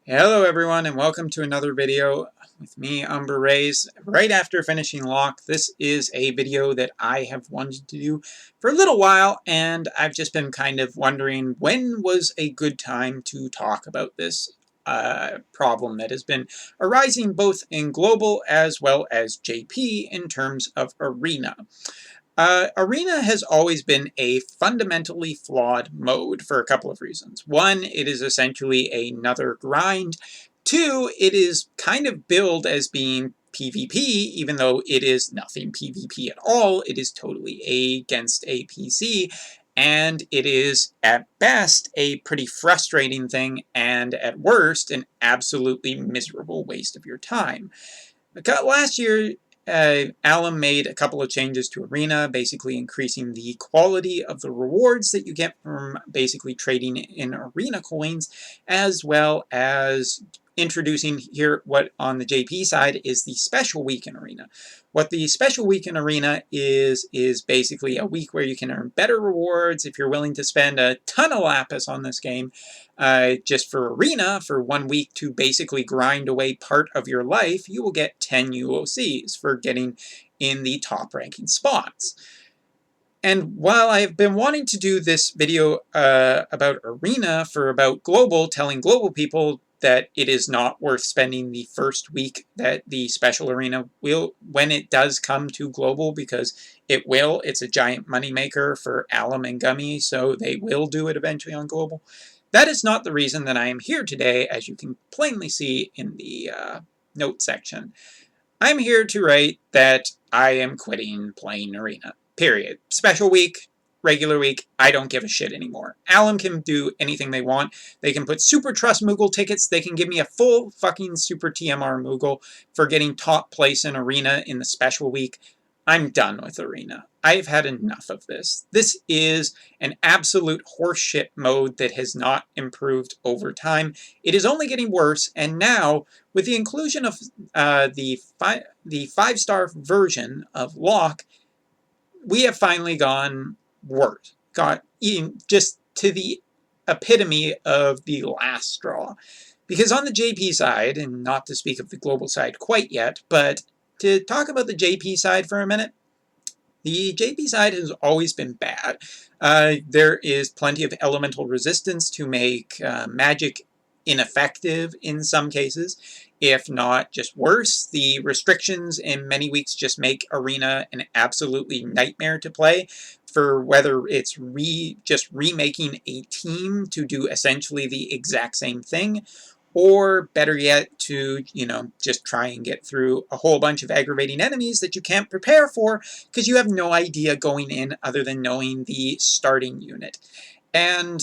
Hello everyone and welcome to another video with me, Umber Rays. Right after finishing Lock, this is a video that I have wanted to do for a little while, and I've just been kind of wondering when was a good time to talk about this problem that has been arising both in global as well as JP in terms of Arena. Arena has always been a fundamentally flawed mode for a couple of reasons. One, it is essentially another grind. Two, it is kind of billed as being PvP, even though it is nothing PvP at all. It is totally against a PC, and it is, at best, a pretty frustrating thing, and at worst, an absolutely miserable waste of your time. Last year, Alim made a couple of changes to Arena, basically increasing the quality of the rewards that you get from basically trading in Arena coins, as well as introducing here what on the JP side is the special week in Arena. What the special week in Arena is basically a week where you can earn better rewards if you're willing to spend a ton of lapis on this game, just for Arena for 1 week to basically grind away part of your life. You will get 10 UOCs for getting in the top ranking spots. And while I've been wanting to do this video about Arena for about global, telling global people that it is not worth spending the first week that the special Arena will, when it does come to global, because it will. It's a giant moneymaker for Alim and Gummy, so they will do it eventually on global. That is not the reason that I am here today, as you can plainly see in the note section. I'm here to write that I am quitting playing Arena. Period. Special week, regular week, I don't give a shit anymore. Alim can do anything they want. They can put Super Trust Moogle tickets. They can give me a full fucking Super TMR Moogle for getting top place in Arena in the special week. I'm done with Arena. I've had enough of this. This is an absolute horseshit mode that has not improved over time. It is only getting worse, and now, with the inclusion of the 5-star version of Lock, we have finally gone worse. Got just to the epitome of the last straw. Because on the JP side, and not to speak of the global side quite yet, but to talk about the JP side for a minute, the JP side has always been bad. There is plenty of elemental resistance to make magic ineffective in some cases, if not just worse. The restrictions in many weeks just make Arena an absolutely nightmare to play, for whether it's just remaking a team to do essentially the exact same thing, or better yet, to, just try and get through a whole bunch of aggravating enemies that you can't prepare for because you have no idea going in other than knowing the starting unit. And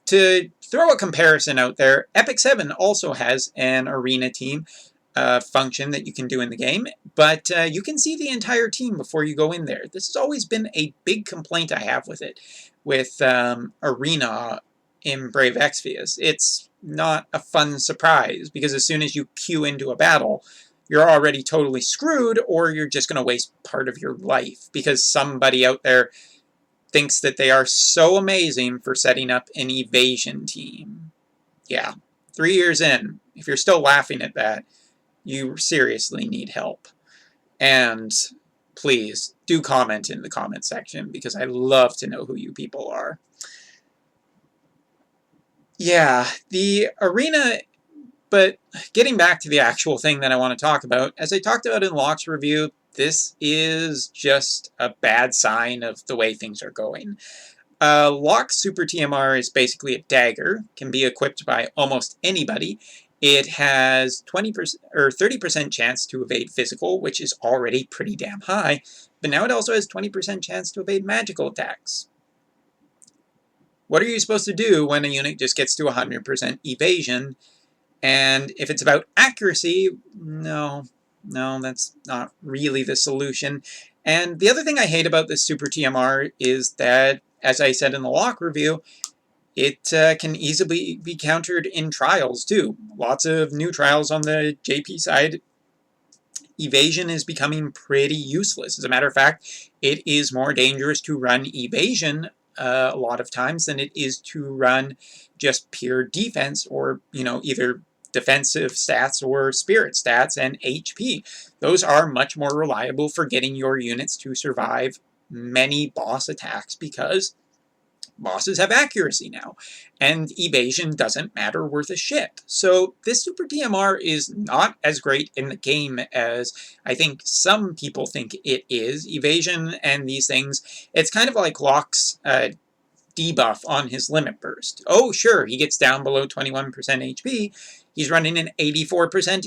to throw a comparison out there, Epic 7 also has an Arena team function that you can do in the game, but you can see the entire team before you go in there. This has always been a big complaint I have with it, with Arena in Brave Exvius. It's not a fun surprise, because as soon as you queue into a battle, you're already totally screwed, or you're just going to waste part of your life, because somebody out there thinks that they are so amazing for setting up an evasion team. Yeah, 3 years in, if you're still laughing at that, you seriously need help. And please do comment in the comment section, because I love to know who you people are. Yeah, the Arena, but getting back to the actual thing that I want to talk about, as I talked about in Lock's review, this is just a bad sign of the way things are going. Lock's Super TMR is basically a dagger, can be equipped by almost anybody. It has 20% or 30% chance to evade physical, which is already pretty damn high, but now it also has 20% chance to evade magical attacks. What are you supposed to do when a unit just gets to 100% evasion? And if it's about accuracy, no, that's not really the solution. And the other thing I hate about this Super TMR is that, as I said in the Lock review, it can easily be countered in trials too. Lots of new trials on the JP side. Evasion is becoming pretty useless. As a matter of fact, it is more dangerous to run evasion a lot of times than it is to run just pure defense, or either defensive stats or spirit stats and HP. Those are much more reliable for getting your units to survive many boss attacks because bosses have accuracy now, and evasion doesn't matter worth a shit. So this Super DMR is not as great in the game as I think some people think it is. Evasion and these things, it's kind of like Locke's debuff on his limit burst. Oh, sure, he gets down below 21% HP. He's running an 84%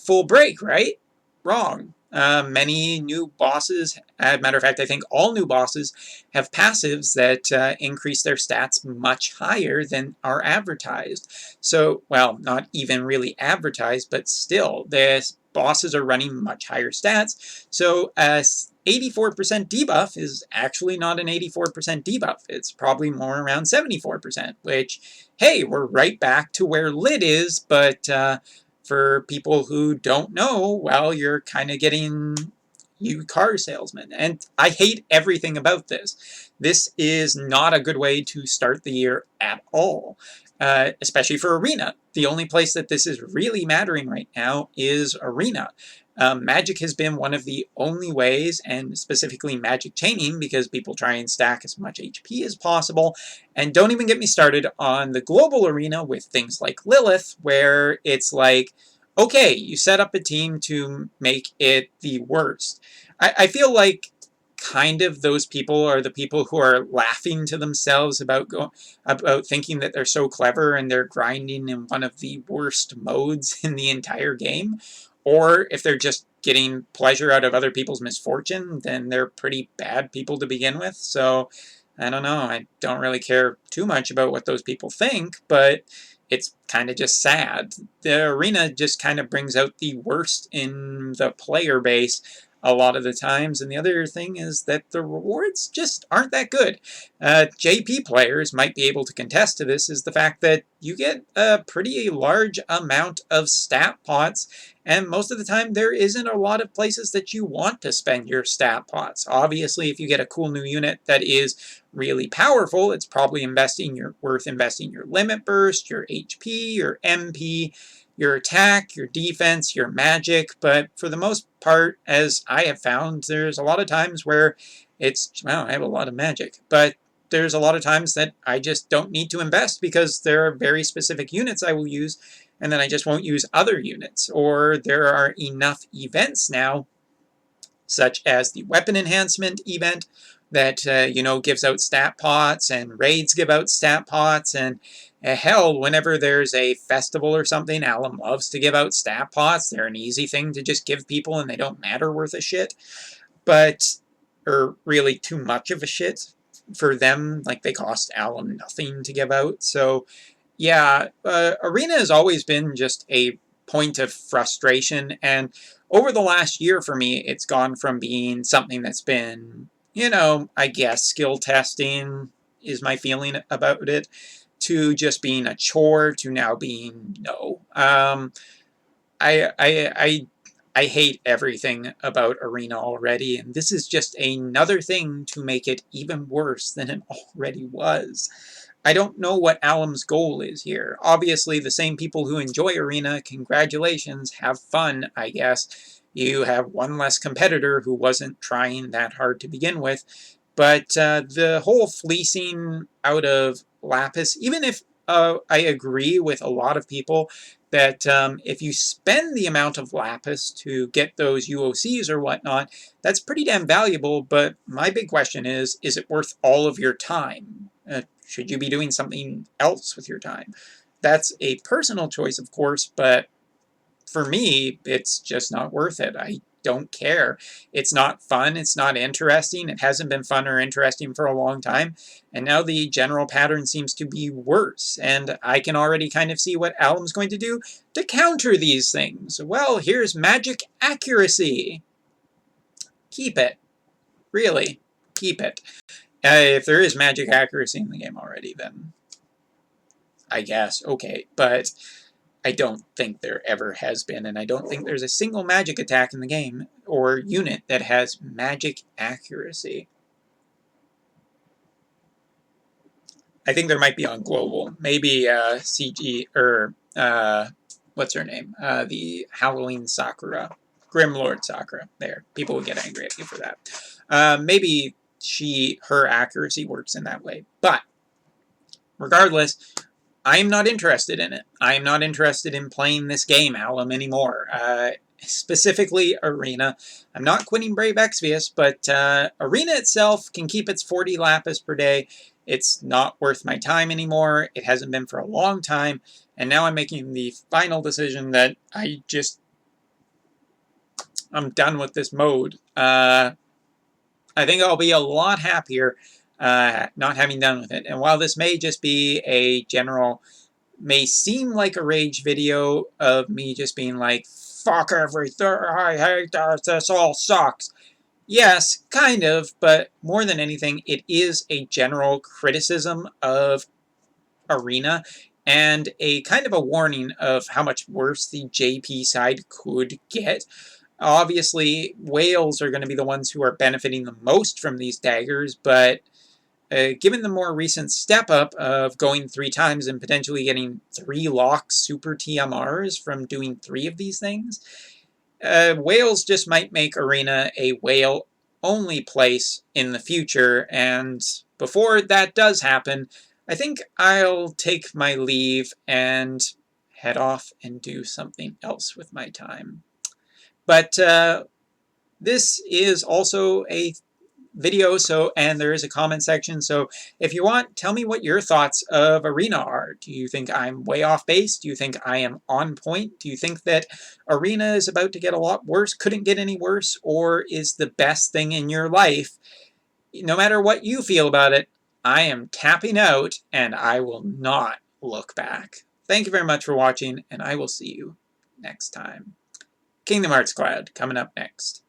full break, right? Wrong. Many new bosses, as a matter of fact, I think all new bosses have passives that increase their stats much higher than are advertised. So, well, not even really advertised, but still, the bosses are running much higher stats. So, 84% debuff is actually not an 84% debuff. It's probably more around 74%, which, hey, we're right back to where lit is, but for people who don't know, well, you're kind of getting you car salesman. And I hate everything about this. This is not a good way to start the year at all, especially for Arena. The only place that this is really mattering right now is Arena. Magic has been one of the only ways, and specifically magic chaining, because people try and stack as much HP as possible. And don't even get me started on the global arena with things like Lilith, where it's like, okay, you set up a team to make it the worst. I feel like kind of those people are the people who are laughing to themselves about thinking that they're so clever and they're grinding in one of the worst modes in the entire game. Or if they're just getting pleasure out of other people's misfortune, then they're pretty bad people to begin with. So, I don't know. I don't really care too much about what those people think, but it's kind of just sad. The arena just kind of brings out the worst in the player base a lot of the times. And the other thing is that the rewards just aren't that good. JP players might be able to contest to this, is the fact that you get a pretty large amount of stat pots, and most of the time there isn't a lot of places that you want to spend your stat pots. Obviously, if you get a cool new unit that is really powerful, it's probably worth investing your limit burst, your HP, your MP, your attack, your defense, your magic. But for the most part, as I have found, there's a lot of times where it's, well, I have a lot of magic, but there's a lot of times that I just don't need to invest because there are very specific units I will use, and then I just won't use other units. Or there are enough events now, such as the weapon enhancement event that, gives out stat pots, and raids give out stat pots, and hell, whenever there's a festival or something, Alim loves to give out stat pots. They're an easy thing to just give people, and they don't matter worth a shit. Or really too much of a shit for them. Like, they cost Alim nothing to give out. So, yeah, Arena has always been just a point of frustration, and over the last year for me, it's gone from being something that's been, I guess skill testing is my feeling about it, to just being a chore, to now being no. I hate everything about Arena already, and this is just another thing to make it even worse than it already was. I don't know what Alim's goal is here. Obviously, the same people who enjoy Arena, congratulations, have fun, I guess. You have one less competitor who wasn't trying that hard to begin with. But the whole fleecing out of Lapis, even if I agree with a lot of people that if you spend the amount of Lapis to get those UOCs or whatnot, that's pretty damn valuable, but my big question is it worth all of your time? Should you be doing something else with your time? That's a personal choice, of course, but for me, it's just not worth it. I don't care. It's not fun. It's not interesting. It hasn't been fun or interesting for a long time. And now the general pattern seems to be worse. And I can already kind of see what Alim's going to do to counter these things. Well, here's magic accuracy. Keep it. Really. Keep it. If there is magic accuracy in the game already, then I guess, okay. But I don't think there ever has been, and I don't think there's a single magic attack in the game or unit that has magic accuracy. I think there might be on global. Maybe CG or what's her name? The Halloween Sakura. Grimlord Sakura. There. People would get angry at you for that. Maybe her accuracy works in that way. But, regardless, I am not interested in it. I am not interested in playing this game, Alim, anymore. Specifically, Arena. I'm not quitting Brave Exvius, but Arena itself can keep its 40 lapis per day. It's not worth my time anymore. It hasn't been for a long time. And now I'm making the final decision that I'm done with this mode. I think I'll be a lot happier not having done with it. And while this may just be a general, may seem like a rage video of me just being like, fuck everything, I hate this all sucks. Yes, kind of, but more than anything, it is a general criticism of Arena and a kind of a warning of how much worse the JP side could get. Obviously, whales are going to be the ones who are benefiting the most from these daggers, but given the more recent step up of going 3 times and potentially getting 3 locked super TMRs from doing 3 of these things, whales just might make Arena a whale only place in the future, and before that does happen, I think I'll take my leave and head off and do something else with my time. But this is also a video, and there is a comment section, so if you want, tell me what your thoughts of Arena are. Do you think I'm way off base? Do you think I am on point? Do you think that Arena is about to get a lot worse, couldn't get any worse, or is the best thing in your life? No matter what you feel about it, I am tapping out, and I will not look back. Thank you very much for watching, and I will see you next time. Kingdom Hearts Cloud coming up next.